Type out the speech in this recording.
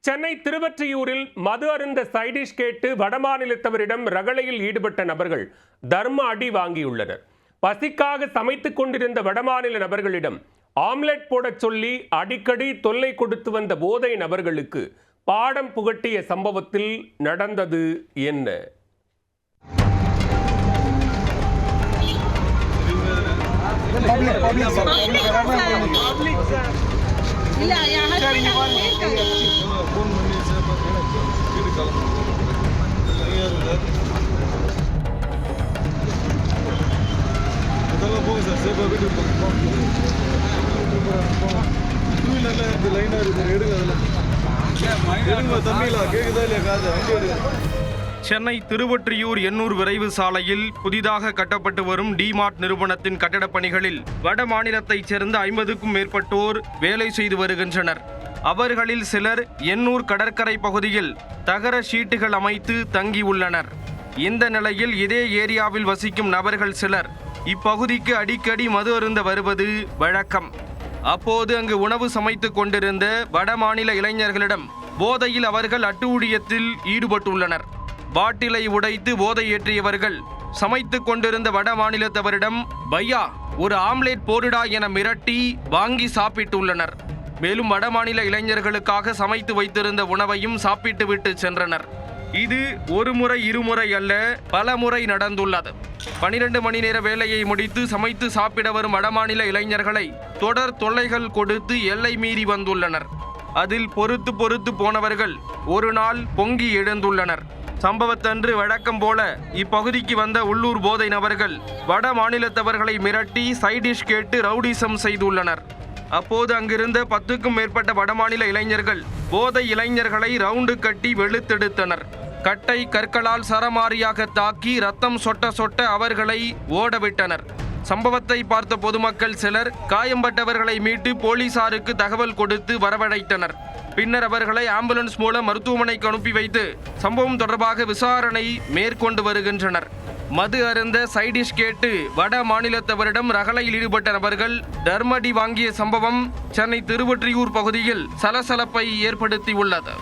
சென்னை திருவொற்றியூரில் மது அருந்த சைடிஷ் கேட்டு வடமாநிலத்தவரிடம் ரகளையில் ஈடுபட்ட நபர்கள் தர்ம அடி வாங்கியுள்ளனர். பசிக்காக சமைத்துக் கொண்டிருந்த வடமாநில நபர்களிடம் ஆம்லெட் போடச் சொல்லி அடிக்கடி தொல்லை கொடுத்து வந்த போதை நபர்களுக்கு பாடம் புகட்டிய சம்பவத்தில் நடந்தது என்ன? சென்னை திருவொற்றியூர் எண்ணூர் விரைவு சாலையில் புதிதாக கட்டப்பட்டு வரும் டிமார்ட் நிறுவனத்தின் கட்டடப் பணிகளில் வட மாநிலத்தைச் சேர்ந்த 50க்கும் மேற்பட்டோர் வேலை செய்து வருகின்றனர். அவர்களில் சிலர் எண்ணூர் கடற்கரை பகுதியில் தகர ஷீட்டுகள் அமைத்து தங்கியுள்ளனர். இந்த நிலையில் இதே ஏரியாவில் வசிக்கும் நபர்கள் சிலர் இப்பகுதிக்கு அடிக்கடி மது அருந்த வருவது வழக்கம். அப்போது அங்கு உணவு சமைத்துக் கொண்டிருந்த வடமாநில இளைஞர்களிடம் போதையில் அவர்கள் அட்டூழியத்தில் ஈடுபட்டுள்ளனர். பாட்டிலை உடைத்து போதை ஏற்றியவர்கள் சமைத்துக் கொண்டிருந்த வட மாநிலத்தவரிடம் பையா ஒரு ஆம்லேட் போடுடா என மிரட்டி வாங்கி சாப்பிட்டுள்ளனர். மேலும் வடமாநில இளைஞர்களுக்காக சமைத்து வைத்திருந்த உணவையும் சாப்பிட்டு விட்டு சென்றனர். இது ஒரு முறை இருமுறை அல்ல, பல முறை நடந்துள்ளது. 12 மணி நேர வேலையை முடித்து சமைத்து சாப்பிட வரும் வடமாநில இளைஞர்களை தொடர் தொல்லைகள் கொடுத்து எல்லை மீறி வந்துள்ளனர். அதில் பொறுத்து போனவர்கள் ஒரு நாள் பொங்கி எழுந்துள்ளனர். சம்பவத்தன்று வழக்கம் போல இப்பகுதிக்கு வந்த உள்ளூர் போதை நபர்கள் வட மாநிலத்தவர்களை மிரட்டி சைடிஷ் கேட்டு ரவுடிசம் செய்துள்ளனர். அப்போது அங்கிருந்த 10க்கும் மேற்பட்ட வடமாநில இளைஞர்கள் போதை இளைஞர்களை ரவுண்டு கட்டி வெளுத்தெடுத்தனர். கட்டை கற்களால் சரமாரியாக தாக்கி ரத்தம் சொட்ட அவர்களை ஓடவிட்டனர். சம்பவத்தை பார்த்த பொதுமக்கள் சிலர் காயம்பட்டவர்களை மீட்டு போலீசாருக்கு தகவல் கொடுத்து வரவழைத்தனர். பின்னர் அவர்களை ஆம்புலன்ஸ் மூலம் மருத்துவமனைக்கு அனுப்பி வைத்து சம்பவம் தொடர்பாக விசாரணை மேற்கொண்டு வருகின்றனர். மது அருந்த சைடிஷ் கேட்டு வட மாநிலத்தவரிடம் ரகளையில் ஈடுபட்ட நபர்கள் தர்மடி வாங்கிய சம்பவம் சென்னை திருவொற்றியூர் பகுதியில் சலசலப்பை ஏற்படுத்தியுள்ளது.